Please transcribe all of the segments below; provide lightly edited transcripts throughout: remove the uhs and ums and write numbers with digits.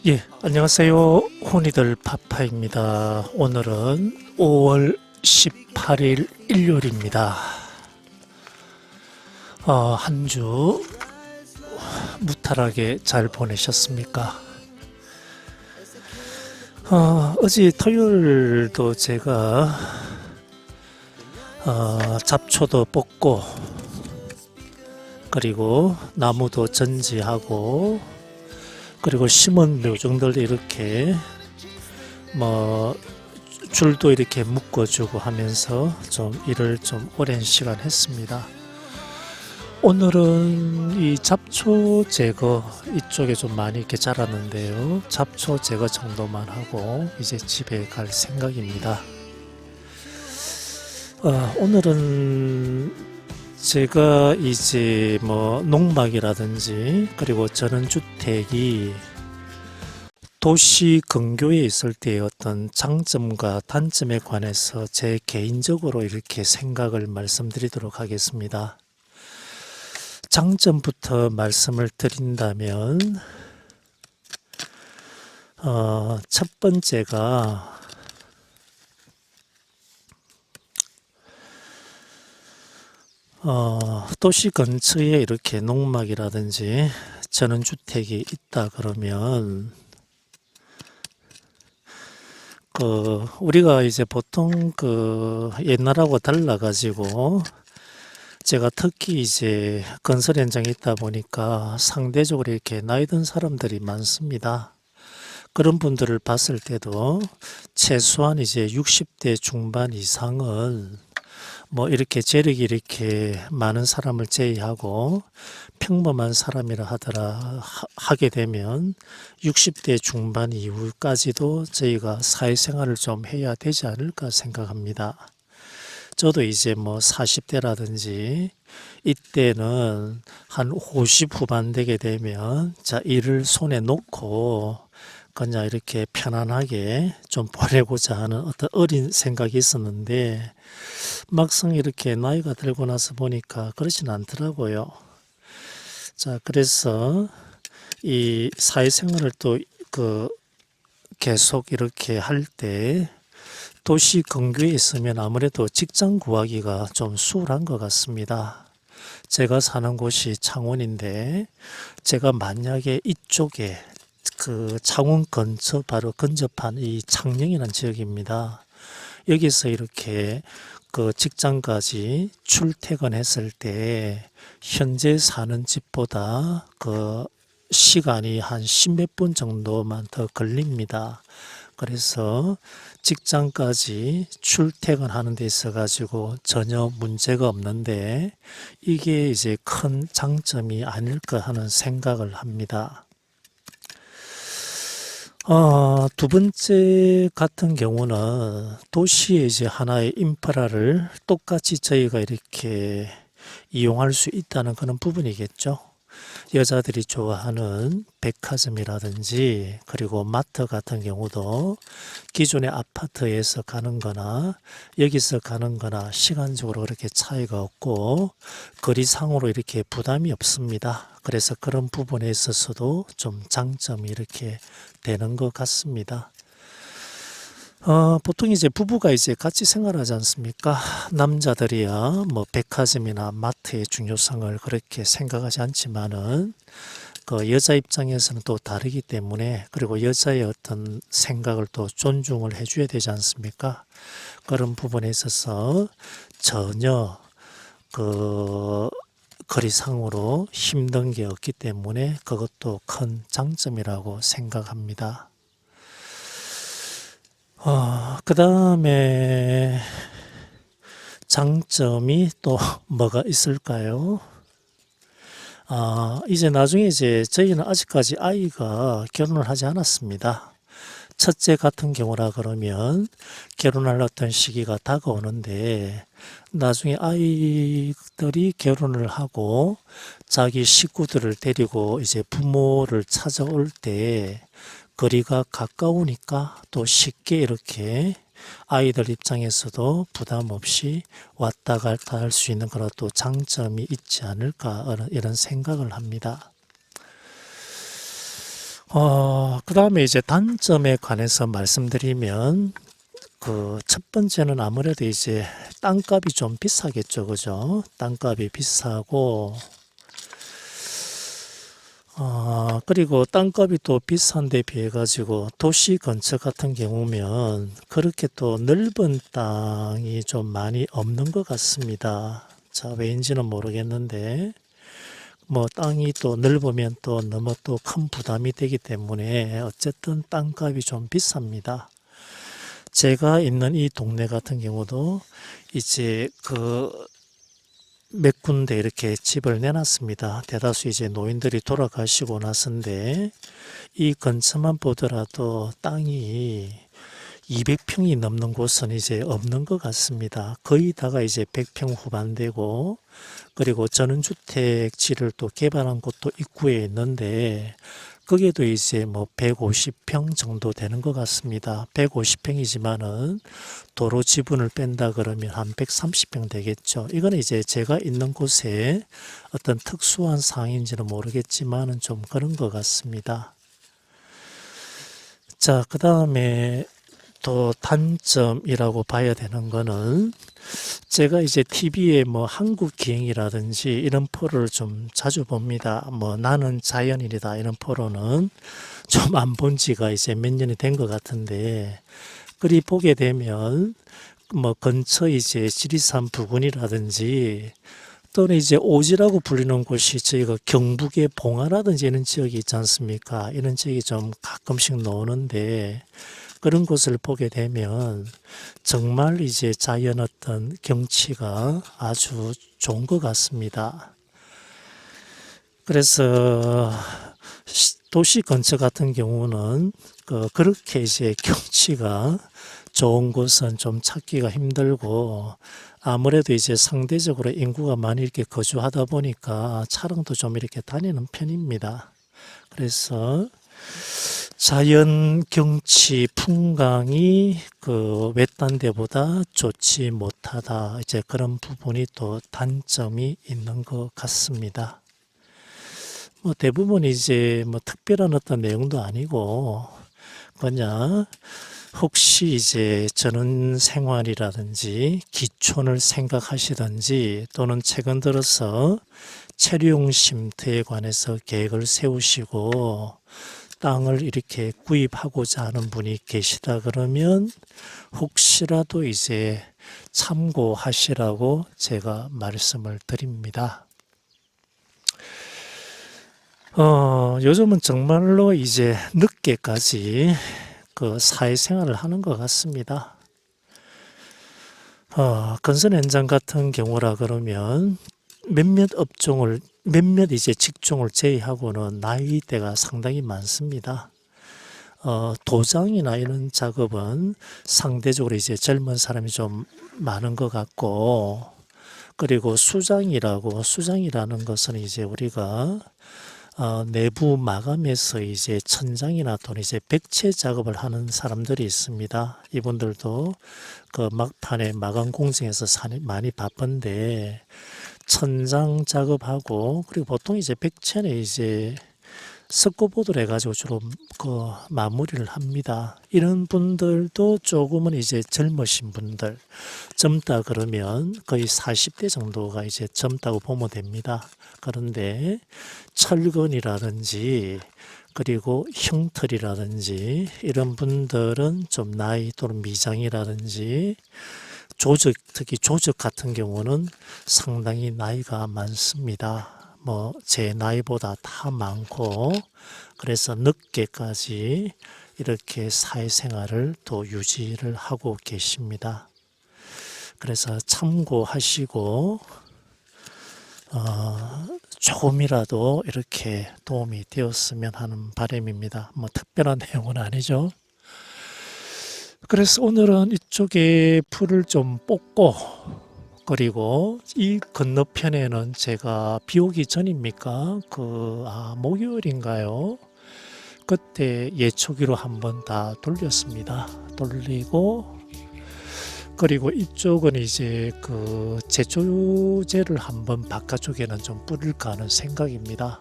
예, 안녕하세요. 혼이들 파파입니다. 오늘은 5월 18일 일요일입니다. 한 주 무탈하게 잘 보내셨습니까? 어제 토요일도 제가 잡초도 뽑고 그리고 나무도 전지하고 그리고 심은 묘종들 이렇게 뭐 줄도 이렇게 묶어주고 하면서 좀 일을 좀 오랜 시간 했습니다. 오늘은 이 잡초 제거 이쪽에 좀 많이 이렇게 자랐는데요. 잡초 제거 정도만 하고 이제 집에 갈 생각입니다. 오늘은 제가 이제 뭐 농막이라든지 그리고 전원주택이 도시 근교에 있을 때의 어떤 장점과 단점에 관해서 제 개인적으로 이렇게 생각을 말씀드리도록 하겠습니다. 장점부터 말씀을 드린다면, 첫 번째가, 도시 근처에 이렇게 농막이라든지 전원주택이 있다 그러면, 우리가 이제 보통 옛날하고 달라가지고, 제가 특히 이제 건설 현장에 있다 보니까 상대적으로 이렇게 나이 든 사람들이 많습니다. 그런 분들을 봤을 때도 최소한 이제 60대 중반 이상은 뭐 이렇게 재력이 이렇게 많은 사람을 제외하고 평범한 사람이라 하게 되면 60대 중반 이후까지도 저희가 사회생활을 좀 해야 되지 않을까 생각합니다. 저도 이제 뭐 40대라든지 이때는 한 50 후반 되게 되면 자, 일을 손에 놓고 그냥 이렇게 편안하게 좀 보내고자 하는 어떤 어린 생각이 있었는데 막상 이렇게 나이가 들고 나서 보니까 그렇진 않더라고요. 자, 그래서 이 사회생활을 또 계속 이렇게 할때 도시 근교에 있으면 아무래도 직장 구하기가 좀 수월한 것 같습니다. 제가 사는 곳이 창원인데, 제가 만약에 이쪽에 창원 근처 바로 근접한 이 창녕이라는 지역입니다. 여기서 이렇게 직장까지 출퇴근했을 때 현재 사는 집보다 시간이 한 10몇 분 정도만 더 걸립니다. 그래서 직장까지 출퇴근하는 데 있어 가지고 전혀 문제가 없는데 이게 이제 큰 장점이 아닐까 하는 생각을 합니다. 두 번째 같은 경우는 도시의 이제 하나의 인프라를 똑같이 저희가 이렇게 이용할 수 있다는 그런 부분이겠죠. 여자들이 좋아하는 백화점이라든지 그리고 마트 같은 경우도 기존의 아파트에서 가는 거나 여기서 가는 거나 시간적으로 그렇게 차이가 없고 거리상으로 이렇게 부담이 없습니다. 그래서 그런 부분에 있어서도 좀 장점이 이렇게 되는 것 같습니다. 보통 이제 부부가 이제 같이 생활하지 않습니까? 남자들이야 뭐 백화점이나 마트의 중요성을 그렇게 생각하지 않지만은 여자 입장에서는 또 다르기 때문에 그리고 여자의 어떤 생각을 또 존중을 해줘야 되지 않습니까? 그런 부분에 있어서 전혀 거리상으로 힘든 게 없기 때문에 그것도 큰 장점이라고 생각합니다. 그 다음에 장점이 또 뭐가 있을까요? 이제 나중에 이제 저희는 아직까지 아이가 결혼을 하지 않았습니다. 첫째 같은 경우라 그러면 결혼할 어떤 시기가 다가오는데 나중에 아이들이 결혼을 하고 자기 식구들을 데리고 이제 부모를 찾아올 때 거리가 가까우니까 또 쉽게 이렇게 아이들 입장에서도 부담 없이 왔다 갔다 할 수 있는 그런 또 장점이 있지 않을까 이런 생각을 합니다. 그 다음에 이제 단점에 관해서 말씀드리면, 첫 번째는 아무래도 이제 땅값이 좀 비싸겠죠, 그죠? 땅값이 비싸고, 그리고 땅값이 또 비싼데 비해 가지고 도시 근처 같은 경우면 그렇게 또 넓은 땅이 좀 많이 없는 것 같습니다. 자, 왜인지는 모르겠는데, 뭐 땅이 또 넓으면 또 너무 또 큰 부담이 되기 때문에 어쨌든 땅값이 좀 비쌉니다. 제가 있는 이 동네 같은 경우도 이제 몇 군데 이렇게 집을 내놨습니다. 대다수 이제 노인들이 돌아가시고 나서인데, 이 근처만 보더라도 땅이 200평이 넘는 곳은 이제 없는 것 같습니다. 거의 다가 이제 100평 후반대고, 그리고 전원주택지를 또 개발한 곳도 입구에 있는데, 거기에도 이제 뭐 150평 정도 되는 것 같습니다. 150평이지만은 도로 지분을 뺀다 그러면 한 130평 되겠죠. 이거는 이제 제가 있는 곳에 어떤 특수한 상황인지는 모르겠지만은 좀 그런 것 같습니다. 자, 그 다음에 또 단점이라고 봐야 되는 거는, 제가 이제 TV에 뭐 한국기행이라든지 이런 프로를 좀 자주 봅니다. 뭐 나는 자연인이다 이런 프로는 좀 안 본 지가 이제 몇 년이 된 것 같은데, 그리 보게 되면 뭐 근처 이제 지리산 부근이라든지 또는 이제 오지라고 불리는 곳이 저희가 경북의 봉화라든지 이런 지역이 있지 않습니까? 이런 지역이 좀 가끔씩 나오는데, 그런 곳을 보게 되면 정말 이제 자연 어떤 경치가 아주 좋은 것 같습니다. 그래서 도시 근처 같은 경우는 그렇게 이제 경치가 좋은 곳은 좀 찾기가 힘들고, 아무래도 이제 상대적으로 인구가 많이 이렇게 거주하다 보니까 차량도 좀 이렇게 다니는 편입니다. 그래서 자연 경치 풍광이 외딴 데보다 좋지 못하다, 이제 그런 부분이 또 단점이 있는 것 같습니다. 뭐 대부분 이제 뭐 특별한 어떤 내용도 아니고, 그냥 혹시 이제 전원 생활이라든지 기촌을 생각하시든지, 또는 최근 들어서 체류용 쉼터에 관해서 계획을 세우시고 땅을 이렇게 구입하고자 하는 분이 계시다 그러면 혹시라도 이제 참고하시라고 제가 말씀을 드립니다. 요즘은 정말로 이제 늦게까지 사회생활을 하는 것 같습니다. 건설 현장 같은 경우라 그러면 몇몇 이제 직종을 제외하고는 나이대가 상당히 많습니다. 도장이나 이런 작업은 상대적으로 이제 젊은 사람이 좀 많은 것 같고, 그리고 수장이라는 것은 이제 우리가 내부 마감에서 이제 천장이나 또는 이제 백체 작업을 하는 사람들이 있습니다. 이분들도 막판에 마감 공정에서 많이 바쁜데, 천장 작업하고, 그리고 보통 이제 백체는 이제 석고보드를 해가지고 주로 마무리를 합니다. 이런 분들도 조금은 이제 젊으신 분들, 젊다 그러면 거의 40대 정도가 이제 젊다고 보면 됩니다. 그런데 철근이라든지 그리고 형틀이라든지 이런 분들은 좀 나이 또는 미장이라든지 특히 조적 같은 경우는 상당히 나이가 많습니다. 뭐 제 나이보다 다 많고, 그래서 늦게까지 이렇게 사회생활을 또 유지를 하고 계십니다. 그래서 참고하시고 조금이라도 이렇게 도움이 되었으면 하는 바람입니다. 뭐 특별한 내용은 아니죠. 그래서 오늘은 이쪽에 풀을 좀 뽑고, 그리고 이 건너편에는 제가 비 오기 전입니까? 목요일인가요? 그때 예초기로 한번 다 돌렸습니다. 돌리고, 그리고 이쪽은 이제 제초제를 한번 바깥쪽에는 좀 뿌릴까 하는 생각입니다.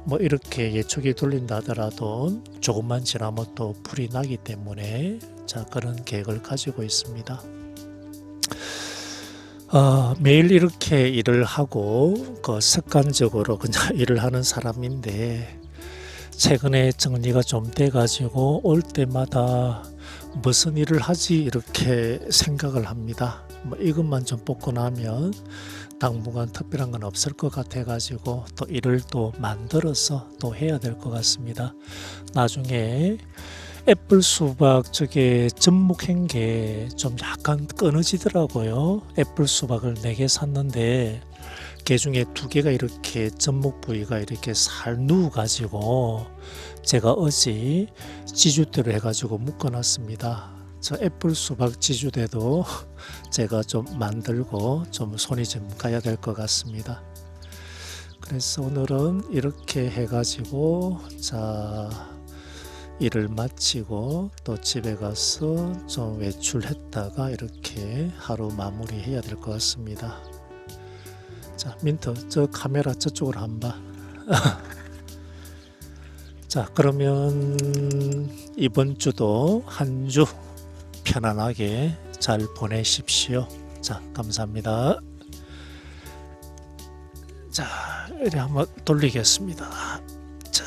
뭐 이렇게 예초기 돌린다 하더라도 조금만 지나면 또 불이 나기 때문에 자, 그런 계획을 가지고 있습니다. 매일 이렇게 일을 하고 그 습관적으로 그냥 일을 하는 사람인데 최근에 정리가 좀 돼가지고 올 때마다 무슨 일을 하지 이렇게 생각을 합니다. 뭐 이것만 좀 뽑고 나면 당분간 특별한 건 없을 것 같아가지고 또 일을 또 만들어서 또 해야 될 것 같습니다. 나중에 애플 수박 저게 접목한 게 좀 약간 끊어지더라고요. 애플 수박을 4개 샀는데 그 중에 2개가 이렇게 접목 부위가 이렇게 살 누워가지고 제가 어제 지주대로 해가지고 묶어놨습니다. 저 애플 수박 지주대도 제가 좀 만들고 좀 손이 좀 가야 될 것 같습니다. 그래서 오늘은 이렇게 해가지고 자 일을 마치고 또 집에 가서 좀 외출했다가 이렇게 하루 마무리해야 될 것 같습니다. 자, 민트 저 카메라 저쪽으로 한번 자, 그러면 이번 주도 한 주 편안하게 잘 보내십시오. 자, 감사합니다. 자, 이렇게 한번 돌리겠습니다. 자,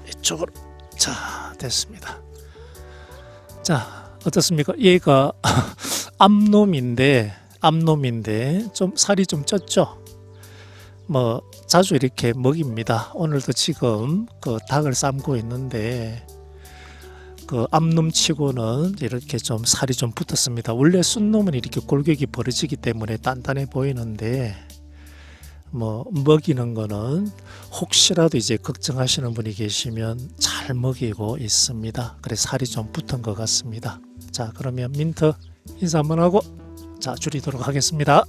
이쪽으로. 자, 됐습니다. 자, 어떻습니까? 얘가 암놈인데 좀 살이 좀 쪘죠? 뭐 자주 이렇게 먹입니다. 오늘도 지금 그 닭을 삶고 있는데 그 암놈치고는 이렇게 좀 살이 좀 붙었습니다. 원래 순놈은 이렇게 골격이 벌어지기 때문에 단단해 보이는데 뭐 먹이는 거는 혹시라도 이제 걱정하시는 분이 계시면 잘 먹이고 있습니다. 그래서 살이 좀 붙은 것 같습니다. 자, 그러면 민트 인사 한번 하고 자, 줄이도록 하겠습니다.